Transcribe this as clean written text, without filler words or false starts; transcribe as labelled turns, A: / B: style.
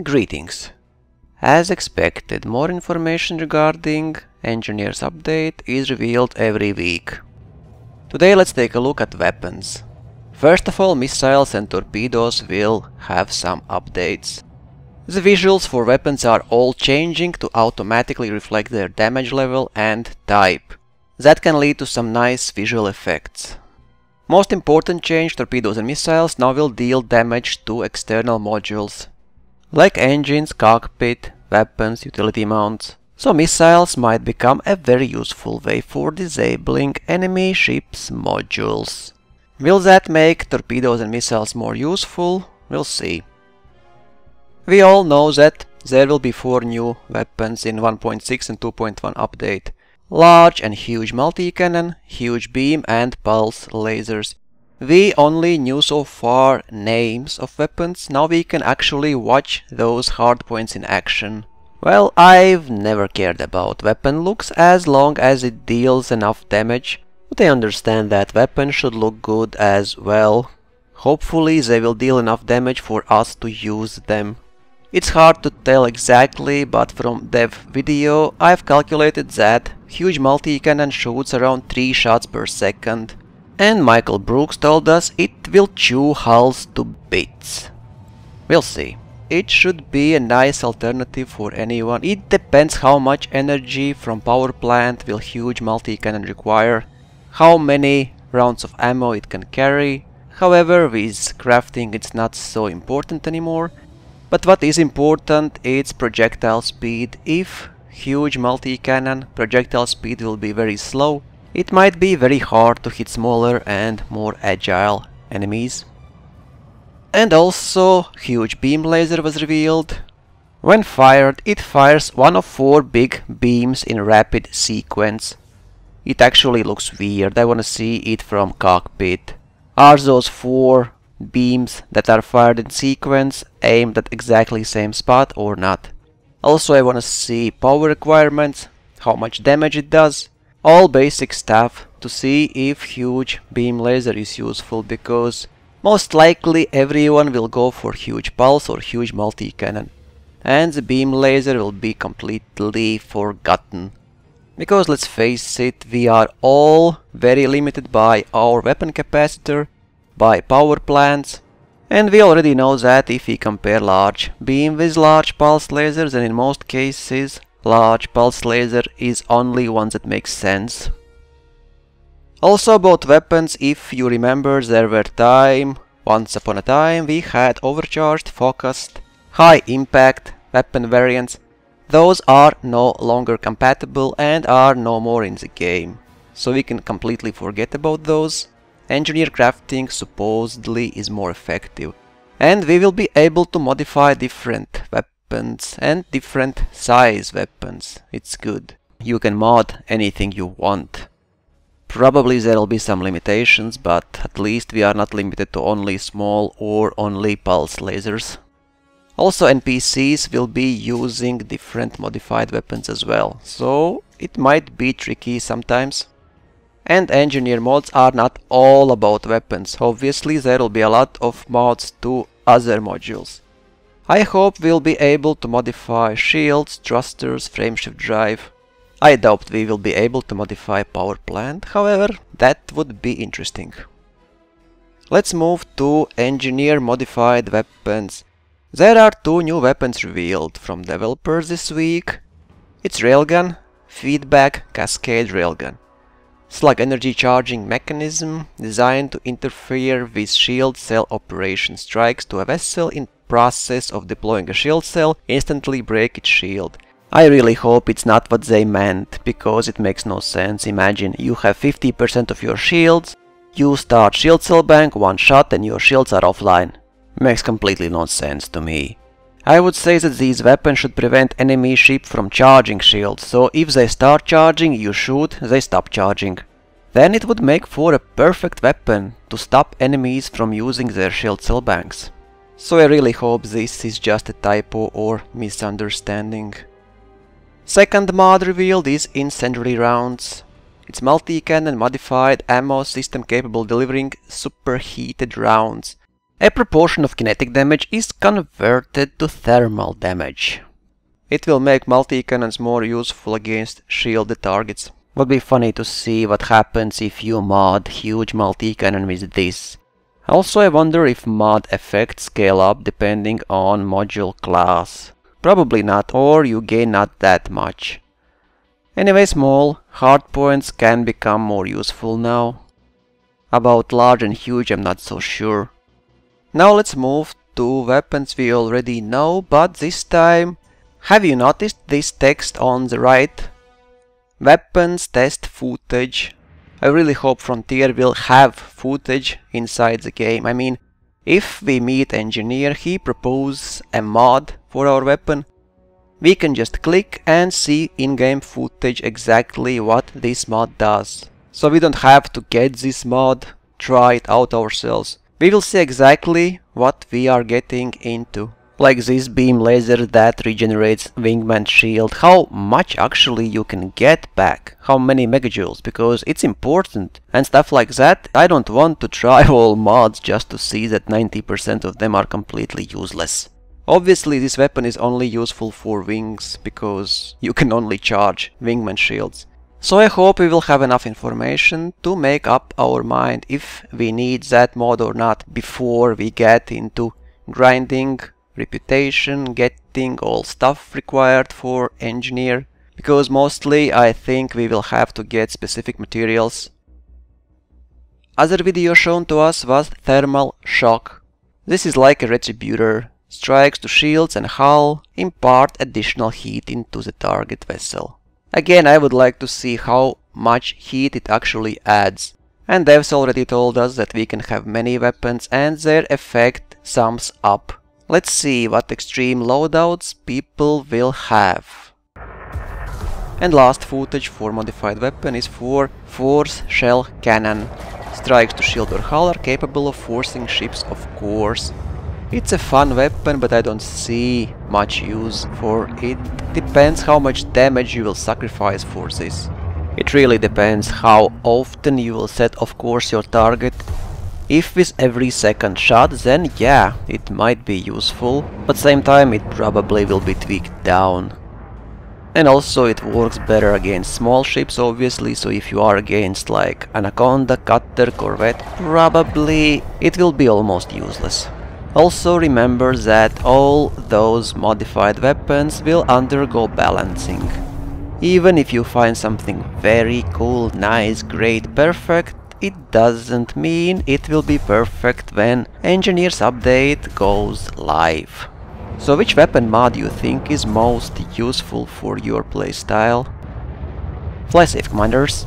A: Greetings. As expected, more information regarding Engineer's update is revealed every week. Today let's take a look at weapons. First of all, missiles and torpedoes will have some updates. The visuals for weapons are all changing to automatically reflect their damage level and type. That can lead to some nice visual effects. Most important change, torpedoes and missiles now will deal damage to external modules, like engines, cockpit, weapons, utility mounts. So missiles might become a very useful way for disabling enemy ships' modules. Will that make torpedoes and missiles more useful? We'll see. We all know that there will be 4 new weapons in 1.6 and 2.1 update. Large and huge multi-cannon, huge beam and pulse lasers. We only knew so far names of weapons, now we can actually watch those hardpoints in action. Well, I've never cared about weapon looks as long as it deals enough damage, but I understand that weapons should look good as well. Hopefully they will deal enough damage for us to use them. It's hard to tell exactly, but from dev video I've calculated that huge multi-cannon shoots around 3 shots per second. And Michael Brooks told us it will chew hulls to bits. We'll see. It should be a nice alternative for anyone. It depends how much energy from power plant will huge multi-cannon require, how many rounds of ammo it can carry. However, with crafting it's not so important anymore. But what is important is projectile speed. If huge multi-cannon, projectile speed will be very slow. It might be very hard to hit smaller and more agile enemies. And also, huge beam laser was revealed. When fired, it fires one of 4 big beams in rapid sequence. It actually looks weird. I wanna see it from cockpit. Are those 4 beams that are fired in sequence aimed at exactly same spot or not? Also, I wanna see power requirements, how much damage it does. All basic stuff to see if huge beam laser is useful, because most likely everyone will go for huge pulse or huge multi-cannon, and the beam laser will be completely forgotten. Because let's face it, we are all very limited by our weapon capacitor, by power plants, and we already know that if we compare large beam with large pulse lasers, then in most cases large pulse laser is only one that makes sense. Also about weapons, if you remember, there were once upon a time we had overcharged, focused, high impact weapon variants. Those are no longer compatible and are no more in the game, so we can completely forget about those. Engineer crafting supposedly is more effective, and we will be able to modify different weapons and different size weapons. It's good. You can mod anything you want. Probably there will be some limitations, but at least we are not limited to only small or only pulse lasers. Also, NPCs will be using different modified weapons as well, so it might be tricky sometimes. And engineer mods are not all about weapons. Obviously there will be a lot of mods to other modules. I hope we'll be able to modify shields, thrusters, frameshift drive. I doubt we will be able to modify power plant, however, that would be interesting. Let's move to engineer modified weapons. There are 2 new weapons revealed from developers this week. It's Railgun, Feedback Cascade Railgun. Slug energy charging mechanism designed to interfere with shield cell operation. Strikes to a vessel in process of deploying a shield cell, instantly break its shield. I really hope it's not what they meant, because it makes no sense. Imagine you have 50% of your shields, you start shield cell bank, 1 shot and your shields are offline. Makes completely no sense to me. I would say that these weapons should prevent enemy ship from charging shields, so if they start charging, you shoot, they stop charging. Then it would make for a perfect weapon to stop enemies from using their shield cell banks. So I really hope this is just a typo or misunderstanding. Second mod revealed is Incendiary Rounds. It's multi-cannon modified ammo system capable of delivering superheated rounds. a proportion of kinetic damage is converted to thermal damage. It will make multi-cannons more useful against shielded targets. Would be funny to see what happens if you mod huge multi-cannon with this. Also, I wonder if mod effects scale up depending on module class. Probably not, or you gain not that much. Anyway, small hardpoints can become more useful now. About large and huge I'm not so sure. Now let's move to weapons we already know, but this time, have you noticed this text on the right? Weapons test footage. I really hope Frontier will have footage inside the game. I mean, if we meet Engineer, he proposes a mod for our weapon. We can just click and see in-game footage exactly what this mod does. So we don't have to get this mod, try it out ourselves. We will see exactly what we are getting into. Like this beam laser that regenerates Wingman shield, how much actually you can get back, how many megajoules, because it's important, and stuff like that. I don't want to try all mods just to see that 90% of them are completely useless. Obviously this weapon is only useful for wings, because you can only charge Wingman shields. So I hope we will have enough information to make up our mind if we need that mod or not before we get into grinding reputation, getting all stuff required for Engineer, because mostly I think we will have to get specific materials. Other video shown to us was Thermal Shock. This is like a retributor. Strikes to shields and hull impart additional heat into the target vessel. Again, I would like to see how much heat it actually adds. And devs already told us that we can have many weapons and their effect sums up. Let's see what extreme loadouts people will have. And last footage for modified weapon is for Force Shell Cannon. Strikes to shield or hull are capable of forcing ships, of course. It's a fun weapon, but I don't see much use for it. Depends how much damage you will sacrifice for this. It really depends how often you will set, of course, your target. If with every second shot, then yeah, it might be useful, but same time it probably will be tweaked down. And also it works better against small ships, obviously, so if you are against like Anaconda, Cutter, Corvette, probably it will be almost useless. Also remember that all those modified weapons will undergo balancing. Even if you find something very cool, nice, great, perfect, it doesn't mean it will be perfect when Engineer's update goes live. So which weapon mod do you think is most useful for your playstyle? Fly safe, commanders!